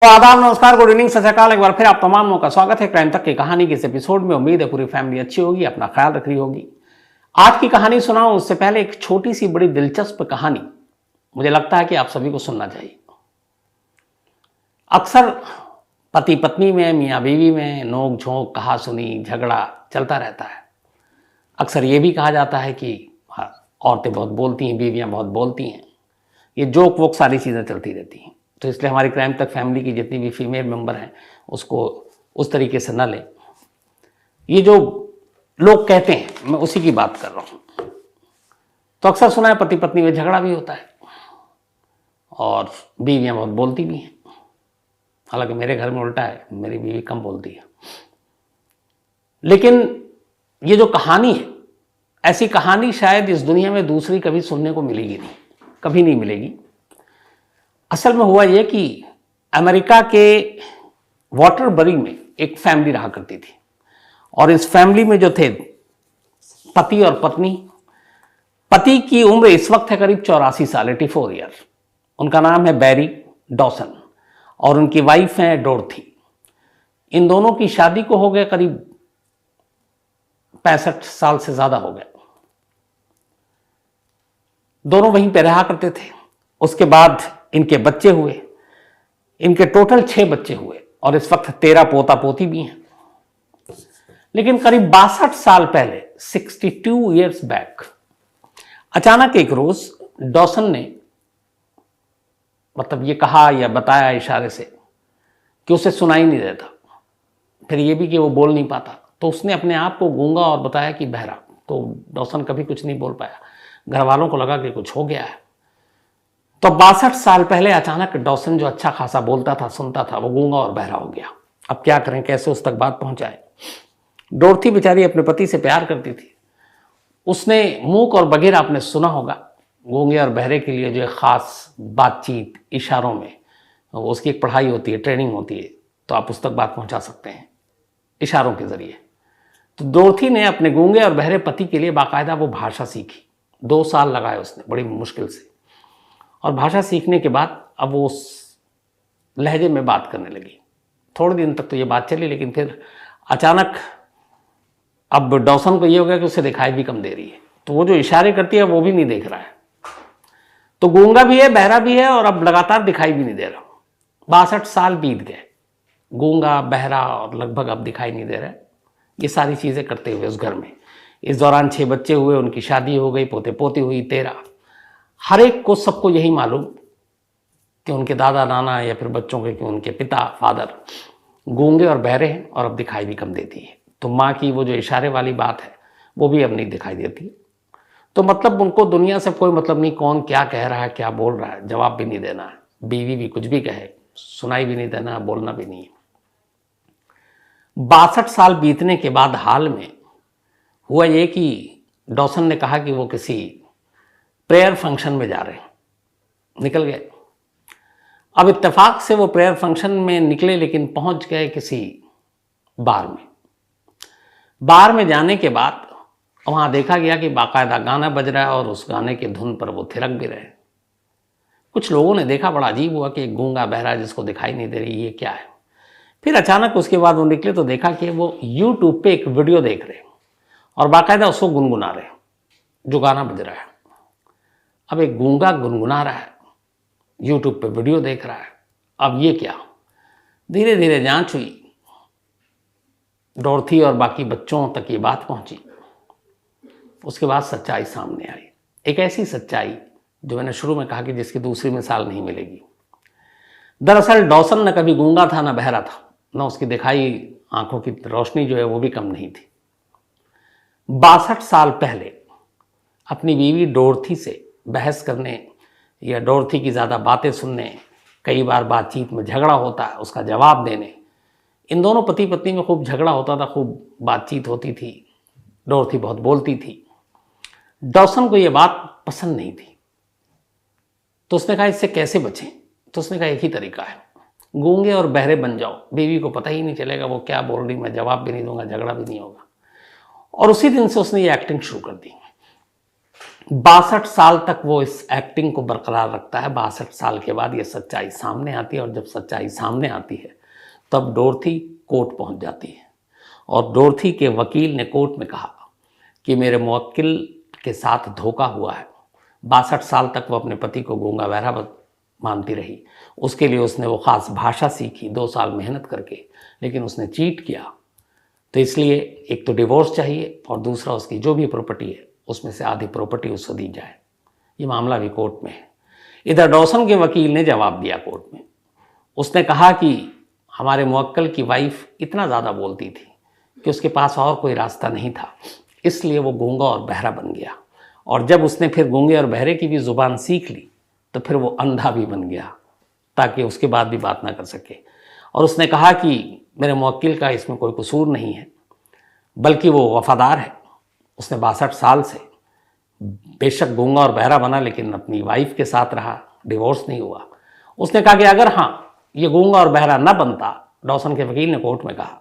तो आदाब, नमस्कार, गुड इवनिंग, सत श्री अकाल। एक बार फिर आप तमाम का स्वागत है क्राइम तक की कहानी के इस एपिसोड में। उम्मीद है पूरी फैमिली अच्छी होगी, अपना ख्याल रख रही होगी। आज की कहानी सुनाऊं उससे पहले एक छोटी सी बड़ी दिलचस्प कहानी मुझे लगता है कि आप सभी को सुनना चाहिए। अक्सर पति पत्नी में, मियाँ बीवी में नोक झोंक, कहा सुनी, झगड़ा चलता रहता है। अक्सर ये भी कहा जाता है कि औरतें बहुत बोलती हैं, बीवियाँ बहुत बोलती हैं। ये जोक वोक सारी चीज़ें चलती रहती हैं। तो इसलिए हमारी क्राइम तक फैमिली की जितनी भी फीमेल मेंबर हैं उसको उस तरीके से न लें। ये जो लोग कहते हैं मैं उसी की बात कर रहा हूँ। तो अक्सर सुना है पति पत्नी में झगड़ा भी होता है और बीवियाँ बहुत बोलती भी हैं। हालांकि मेरे घर में उल्टा है, मेरी बीवी कम बोलती है। लेकिन ये जो कहानी है, ऐसी कहानी शायद इस दुनिया में दूसरी कभी सुनने को मिलेगी नहीं, कभी नहीं मिलेगी। असल में हुआ यह कि अमेरिका के वाटरबरी में एक फैमिली रहा करती थी और इस फैमिली में जो थे पति और पत्नी। पति की उम्र इस वक्त है करीब 84 साल, 84 ईयर। उनका नाम है बैरी डॉसन और उनकी वाइफ है डोरथी। इन दोनों की शादी को हो गया करीब 65 साल से ज़्यादा हो गया। दोनों वहीं पे रहा करते थे। उसके बाद इनके बच्चे हुए। इनके टोटल 6 बच्चे हुए और इस वक्त 13 पोता पोती भी हैं। लेकिन करीब 62 साल पहले, 62 ईयर्स बैक, अचानक एक रोज डॉसन ने मतलब ये कहा या बताया इशारे से कि उसे सुनाई नहीं देता, फिर ये भी कि वो बोल नहीं पाता। तो उसने अपने आप को गूंगा और बताया कि बहरा। तो डॉसन कभी कुछ नहीं बोल पाया। घर वालों को लगा कि कुछ हो गया है। तो 62 साल पहले अचानक डॉसन जो अच्छा खासा बोलता था, सुनता था, वो गूंगा और बहरा हो गया। अब क्या करें, कैसे उस तक बात पहुंचाए। डोरथी बेचारी अपने पति से प्यार करती थी। उसने मूक और बधिर, आपने सुना होगा, गूंगे और बहरे के लिए जो एक खास बातचीत इशारों में, उसकी एक पढ़ाई होती है, ट्रेनिंग होती है, तो आप उस तक बात पहुंचा सकते हैं इशारों के जरिए। तो डोरथी ने अपने गूंगे और बहरे पति के लिए बाकायदा वो भाषा सीखी। 2 साल लगाए उसने बड़ी मुश्किल से। और भाषा सीखने के बाद अब वो उस लहजे में बात करने लगी। थोड़े दिन तक तो ये बात चली, लेकिन फिर अचानक अब डॉसन को ये हो गया कि उसे दिखाई भी कम दे रही है। तो वो जो इशारे करती है वो भी नहीं देख रहा है। तो गूंगा भी है, बहरा भी है और अब लगातार दिखाई भी नहीं दे रहा। 62 साल बीत गए, गूंगा, बहरा और लगभग अब दिखाई नहीं दे रहा है। ये सारी चीज़ें करते हुए उस घर में। इस दौरान 6 बच्चे हुए, उनकी शादी हो गई, पोते पोती हुई 13। हर एक को, सबको यही मालूम कि उनके दादा नाना या फिर बच्चों के कि उनके पिता फादर गूंगे और बहरे हैं और अब दिखाई भी कम देती है। तो माँ की वो जो इशारे वाली बात है वो भी अब नहीं दिखाई देती। तो मतलब उनको दुनिया से कोई मतलब नहीं, कौन क्या कह रहा है, क्या बोल रहा है, जवाब भी नहीं देना है। बीवी भी कुछ भी कहे, सुनाई भी नहीं देना, बोलना भी नहीं है। 62 साल बीतने के बाद हाल में हुआ ये कि डॉसन ने कहा कि वो किसी प्रेयर फंक्शन में जा रहे हैं, निकल गए। अब इत्तेफाक से वो प्रेयर फंक्शन में निकले, लेकिन पहुंच गए किसी बार में। बार में जाने के बाद वहां देखा गया कि बाकायदा गाना बज रहा है और उस गाने की धुन पर वो थिरक भी रहे। कुछ लोगों ने देखा, बड़ा अजीब हुआ कि एक गूंगा बहरा जिसको दिखाई नहीं दे रही, ये क्या है। फिर अचानक उसके बाद वो निकले तो देखा कि वो यूट्यूब पे एक वीडियो देख रहे और बाकायदा उसको गुनगुना रहे जो गाना बज रहा है। अब एक गूंगा गुनगुना रहा है, यूट्यूब पे वीडियो देख रहा है, अब ये क्या। धीरे धीरे जांच हुई, डोरथी और बाकी बच्चों तक ये बात पहुंची। उसके बाद सच्चाई सामने आई, एक ऐसी सच्चाई जो मैंने शुरू में कहा कि जिसकी दूसरी मिसाल नहीं मिलेगी। दरअसल डॉसन न कभी गूंगा था, न बहरा था, न उसकी दिखाई आंखों की रोशनी जो है वो भी कम नहीं थी। 62 साल पहले अपनी बीवी डोरथी से बहस करने या डोरथी की ज़्यादा बातें सुनने, कई बार बातचीत में झगड़ा होता है, उसका जवाब देने, इन दोनों पति पत्नी में खूब झगड़ा होता था, खूब बातचीत होती थी। डोरथी बहुत बोलती थी। डॉसन को ये बात पसंद नहीं थी। तो उसने कहा इससे कैसे बचें। तो उसने कहा एक ही तरीका है, गूंगे और बहरे बन जाओ, बीवी को पता ही नहीं चलेगा वो क्या बोल रही, मैं जवाब भी नहीं दूंगा, झगड़ा भी नहीं होगा। और उसी दिन से उसने ये एक्टिंग शुरू कर दी। 62 साल तक वो इस एक्टिंग को बरकरार रखता है। 62 साल के बाद ये सच्चाई सामने आती है, और जब सच्चाई सामने आती है तब डोरथी कोर्ट पहुंच जाती है, और डोरथी के वकील ने कोर्ट में कहा कि मेरे मुवक्किल के साथ धोखा हुआ है। 62 साल तक वो अपने पति को गूंगा बहरा मानती रही। उसके लिए उसने वो ख़ास भाषा सीखी 2 साल मेहनत करके, लेकिन उसने चीट किया। तो इसलिए एक तो डिवोर्स चाहिए, और दूसरा उसकी जो भी प्रॉपर्टी है उसमें से आधी प्रॉपर्टी उसको दी जाए। ये मामला भी कोर्ट में है। इधर डॉसन के वकील ने जवाब दिया कोर्ट में। उसने कहा कि हमारे मुवक्किल की वाइफ इतना ज़्यादा बोलती थी कि उसके पास और कोई रास्ता नहीं था, इसलिए वो गूंगा और बहरा बन गया। और जब उसने फिर गूंगे और बहरे की भी ज़ुबान सीख ली तो फिर वो अंधा भी बन गया, ताकि उसके बाद भी बात ना कर सके। और उसने कहा कि मेरे मुवक्किल का इसमें कोई कसूर नहीं है, बल्कि वो वफ़ादार है। उसने 62 साल से बेशक गूंगा और बहरा बना, लेकिन अपनी वाइफ के साथ रहा, डिवोर्स नहीं हुआ। उसने कहा कि अगर हाँ ये गूंगा और बहरा न बनता, डॉसन के वकील ने कोर्ट में कहा,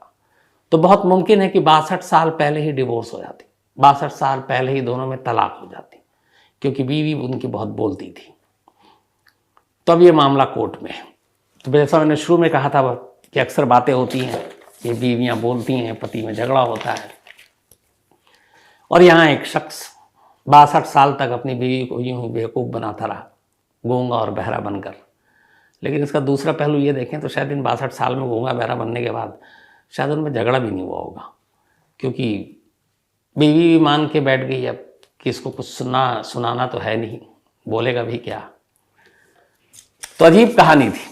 तो बहुत मुमकिन है कि 62 साल पहले ही डिवोर्स हो जाती, 62 साल पहले ही दोनों में तलाक हो जाती, क्योंकि बीवी उनकी बहुत बोलती थी। तो अब ये मामला कोर्ट में है। तो जैसा मैंने शुरू में कहा था कि अक्सर बातें होती हैं कि बीवियाँ बोलती हैं, पति में झगड़ा होता है, और यहाँ एक शख्स 62 साल तक अपनी बीवी को यूं ही बेवकूफ़ बनाता रहा, गूंगा और बहरा बनकर। लेकिन इसका दूसरा पहलू ये देखें तो शायद इन 62 साल में गूंगा बहरा बनने के बाद शायद उनमें झगड़ा भी नहीं हुआ होगा, क्योंकि बीवी भी मान के बैठ गई अब कि इसको कुछ सुनाना तो है नहीं, बोलेगा भी क्या। तो अजीब कहानी थी।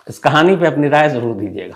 इस कहानी पे अपनी राय ज़रूर दीजिएगा।